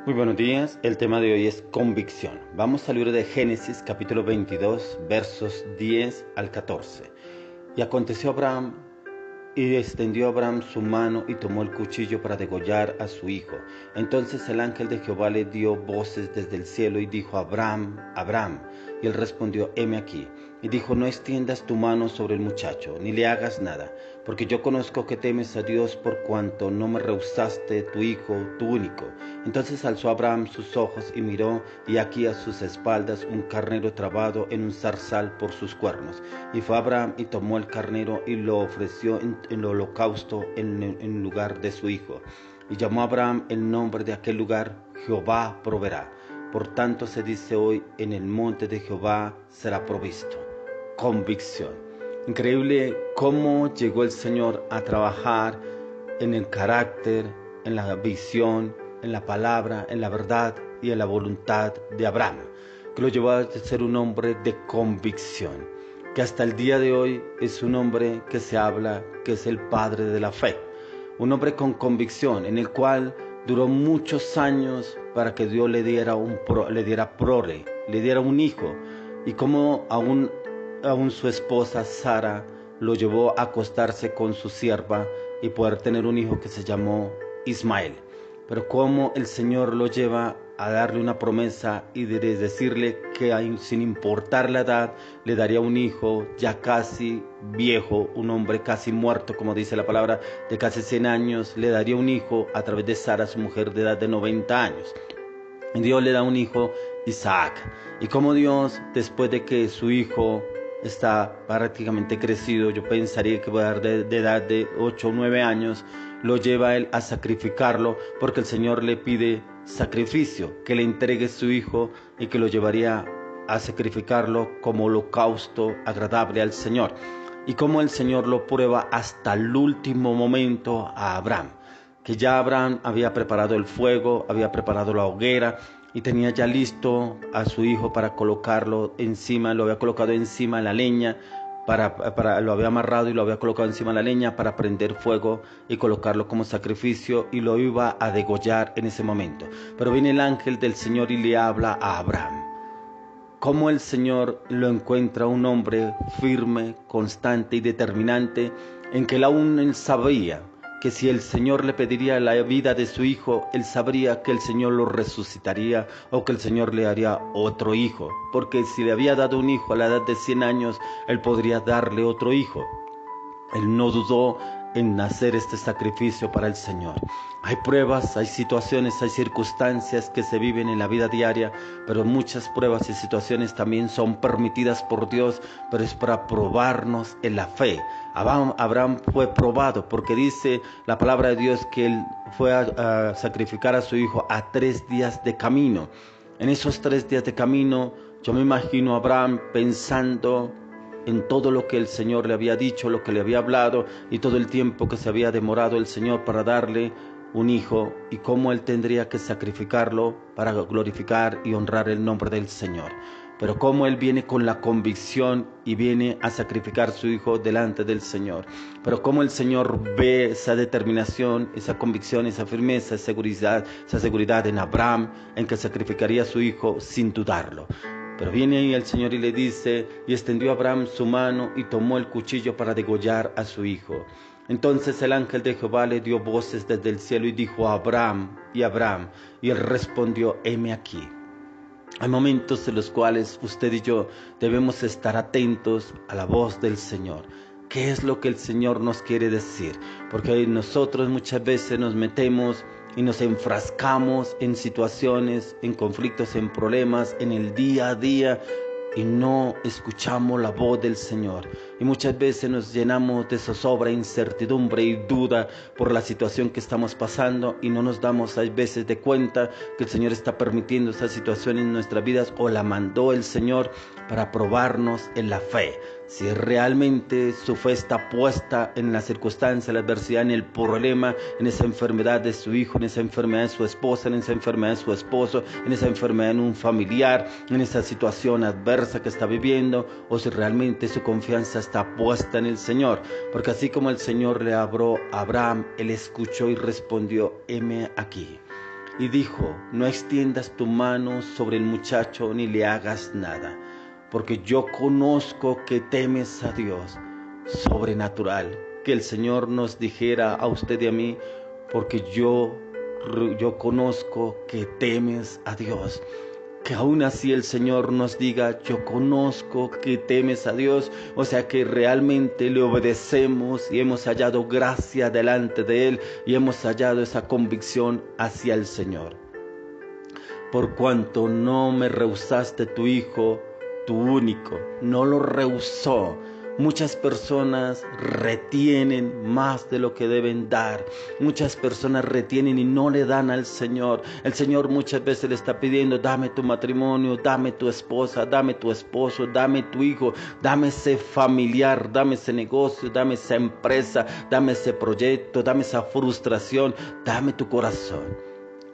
Muy buenos días, el tema de hoy es convicción. Vamos al libro de Génesis, capítulo 22, versos 10 al 14. Y aconteció Abraham, y extendió Abraham su mano y tomó el cuchillo para degollar a su hijo. Entonces el ángel de Jehová le dio voces desde el cielo y dijo: Abraham, Abraham. Y él respondió: heme aquí. Y dijo: no extiendas tu mano sobre el muchacho, ni le hagas nada, porque yo conozco que temes a Dios por cuanto no me rehusaste tu hijo, tu único. Entonces alzó Abraham sus ojos y miró, y aquí a sus espaldas un carnero trabado en un zarzal por sus cuernos. Y fue Abraham y tomó el carnero y lo ofreció en holocausto en lugar de su hijo. Y llamó a Abraham el nombre de aquel lugar: Jehová proveerá. Por tanto se dice hoy: en el monte de Jehová será provisto. Convicción. Increíble cómo llegó el Señor a trabajar en el carácter, en la visión, en la palabra, en la verdad y en la voluntad de Abraham, que lo llevó a ser un hombre de convicción, que hasta el día de hoy es un hombre que se habla que es el padre de la fe, un hombre con convicción, en el cual duró muchos años para que Dios le diera prole, le diera un hijo, y como aún su esposa Sara lo llevó a acostarse con su sierva y poder tener un hijo que se llamó Ismael. Pero como el Señor lo lleva a darle una promesa y de decirle que sin importar la edad le daría un hijo ya casi viejo, un hombre casi muerto, como dice la palabra, de casi 100 años, le daría un hijo a través de Sara, su mujer de edad de 90 años. Y Dios le da un hijo, Isaac. Y como Dios, después de que su hijo está prácticamente crecido, yo pensaría que va a dar de edad de 8 o 9 años, lo lleva a él a sacrificarlo, porque el Señor le pide sacrificio, que le entregue su hijo y que lo llevaría a sacrificarlo como holocausto agradable al Señor. Y como el Señor lo prueba hasta el último momento a Abraham, que ya Abraham había preparado el fuego, había preparado la hoguera, y tenía ya listo a su hijo para colocarlo encima, lo había colocado encima de la leña, lo había amarrado y lo había colocado encima de la leña para prender fuego y colocarlo como sacrificio, y lo iba a degollar en ese momento. Pero viene el ángel del Señor y le habla a Abraham. Cómo el Señor lo encuentra un hombre firme, constante y determinante, en que aún él sabía que si el Señor le pediría la vida de su hijo, él sabría que el Señor lo resucitaría o que el Señor le daría otro hijo, porque si le había dado un hijo a la edad de 100 años, él podría darle otro hijo. Él no dudó en hacer este sacrificio para el Señor. Hay pruebas, hay situaciones, hay circunstancias que se viven en la vida diaria, pero muchas pruebas y situaciones también son permitidas por Dios, pero es para probarnos en la fe. Abraham fue probado porque dice la palabra de Dios que él fue a sacrificar a su hijo a 3 días de camino. En esos 3 días de camino, yo me imagino a Abraham pensando en todo lo que el Señor le había dicho, lo que le había hablado, y todo el tiempo que se había demorado el Señor para darle un hijo, y cómo él tendría que sacrificarlo para glorificar y honrar el nombre del Señor. Pero cómo él viene con la convicción y viene a sacrificar a su hijo delante del Señor. Pero cómo el Señor ve esa determinación, esa convicción, esa firmeza, esa seguridad en Abraham, en que sacrificaría a su hijo sin dudarlo. Pero viene ahí el Señor y le dice: y extendió Abraham su mano y tomó el cuchillo para degollar a su hijo. Entonces el ángel de Jehová le dio voces desde el cielo y dijo: Abraham, Abraham. Y él respondió: heme aquí. Hay momentos en los cuales usted y yo debemos estar atentos a la voz del Señor. ¿Qué es lo que el Señor nos quiere decir? Porque nosotros muchas veces nos metemos y nos enfrascamos en situaciones, en conflictos, en problemas, en el día a día, y no escuchamos la voz del Señor. Y muchas veces nos llenamos de zozobra, incertidumbre y duda por la situación que estamos pasando, y no nos damos a veces de cuenta que el Señor está permitiendo esa situación en nuestras vidas, o la mandó el Señor para probarnos en la fe. Si realmente su fe está puesta en la circunstancia, la adversidad, en el problema, en esa enfermedad de su hijo, en esa enfermedad de su esposa, en esa enfermedad de su esposo, en esa enfermedad en un familiar, en esa situación adversa que está viviendo, o si realmente su confianza está puesta en el Señor. Porque así como el Señor le habló a Abraham, él escuchó y respondió: heme aquí. y dijo: no extiendas tu mano sobre el muchacho ni le hagas nada, porque yo conozco que temes a Dios. Sobrenatural, que el Señor nos dijera a usted y a mí: porque yo conozco que temes a Dios. Que aún así el Señor nos diga: yo conozco que temes a Dios, o sea que realmente le obedecemos y hemos hallado gracia delante de Él y hemos hallado esa convicción hacia el Señor. Por cuanto no me rehusaste tu Hijo, tu único, no lo rehusó. Muchas personas retienen más de lo que deben dar. Muchas personas retienen y no le dan al Señor. El Señor muchas veces le está pidiendo: dame tu matrimonio, dame tu esposa, dame tu esposo, dame tu hijo, dame ese familiar, dame ese negocio, dame esa empresa, dame ese proyecto, dame esa frustración, dame tu corazón.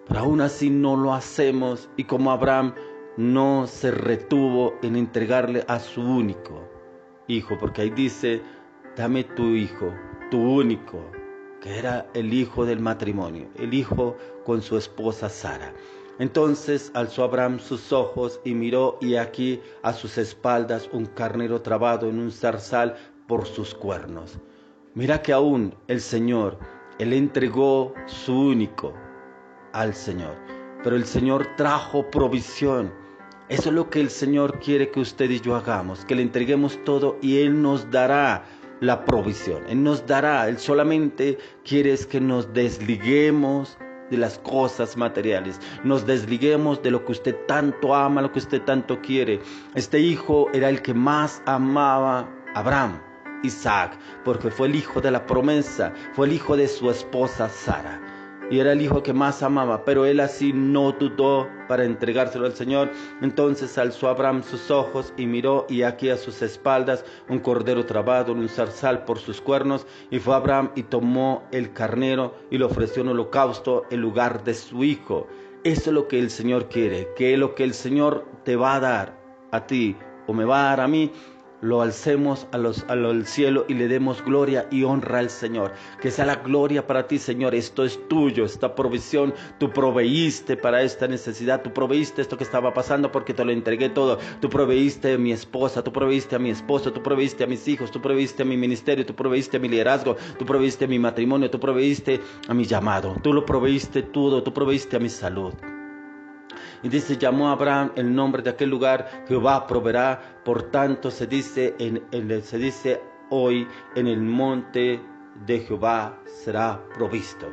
Pero aún así no lo hacemos, y como Abraham no se retuvo en entregarle a su único hijo, porque ahí dice: dame tu hijo, tu único, que era el hijo del matrimonio, el hijo con su esposa Sara. Entonces alzó Abraham sus ojos y miró, y aquí a sus espaldas un carnero trabado en un zarzal por sus cuernos. Mira que aún el Señor, Él entregó su único al Señor, pero el Señor trajo provisión. Eso es lo que el Señor quiere que usted y yo hagamos, que le entreguemos todo y Él nos dará la provisión. Él nos dará, Él solamente quiere es que nos desliguemos de las cosas materiales, nos desliguemos de lo que usted tanto ama, lo que usted tanto quiere. Este hijo era el que más amaba a Abraham, Isaac, porque fue el hijo de la promesa, fue el hijo de su esposa Sara. Y era el hijo que más amaba, pero él así no dudó para entregárselo al Señor. Entonces alzó Abraham sus ojos y miró, y aquí a sus espaldas un cordero trabado en un zarzal por sus cuernos. Y fue Abraham y tomó el carnero y lo ofreció en holocausto en lugar de su hijo. Eso es lo que el Señor quiere, que lo que el Señor te va a dar a ti o me va a dar a mí, lo alcemos al cielo y le demos gloria y honra al Señor. Que sea la gloria para ti, Señor. Esto es tuyo, esta provisión. Tú proveíste para esta necesidad. Tú proveíste esto que estaba pasando porque te lo entregué todo. Tú proveíste a mi esposa, tú proveíste a mi esposo, tú proveíste a mis hijos, tú proveíste a mi ministerio, tú proveíste a mi liderazgo, tú proveíste a mi matrimonio, tú proveíste a mi llamado. Tú lo proveíste todo, tú proveíste a mi salud. Y dice: llamó a Abraham el nombre de aquel lugar: Jehová proveerá. Por tanto se dice hoy: en el monte de Jehová será provisto.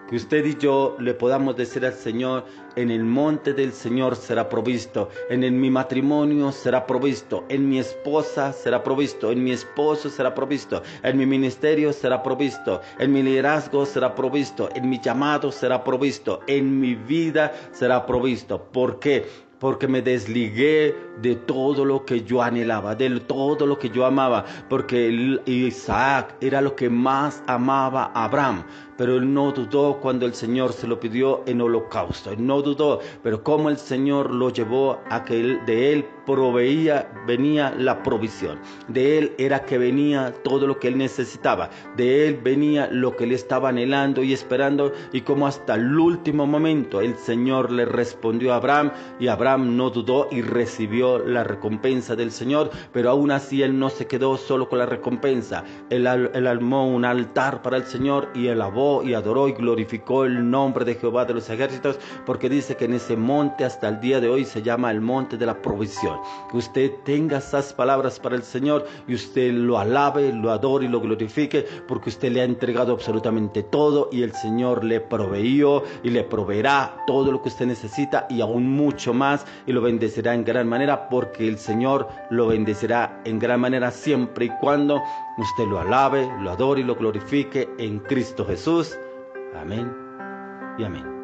Que usted y yo le podamos decir al Señor: en el monte del Señor será provisto, en mi matrimonio será provisto, en mi esposa será provisto, en mi esposo será provisto, en mi ministerio será provisto, en mi liderazgo será provisto, en mi llamado será provisto, en mi vida será provisto. ¿Por qué? Porque me desligué de todo lo que yo anhelaba, de todo lo que yo amaba, porque Isaac era lo que más amaba a Abraham, pero él no dudó cuando el Señor se lo pidió en holocausto. Él no dudó, pero como el Señor lo llevó a que de él venía la provisión, de él era que venía todo lo que él necesitaba, de él venía lo que él estaba anhelando y esperando, y como hasta el último momento el Señor le respondió a Abraham, y Abraham no dudó y recibió la recompensa del Señor. Pero aún así él no se quedó solo con la recompensa. Él armó un altar para el Señor y alabó y adoró y glorificó el nombre de Jehová de los ejércitos, porque dice que en ese monte hasta el día de hoy se llama el monte de la provisión. Que usted tenga esas palabras para el Señor y usted lo alabe, lo adore y lo glorifique, porque usted le ha entregado absolutamente todo y el Señor le proveyó y le proveerá todo lo que usted necesita y aún mucho más, y lo bendecirá en gran manera, porque el Señor lo bendecirá en gran manera siempre y cuando usted lo alabe, lo adore y lo glorifique en Cristo Jesús. Amén y amén.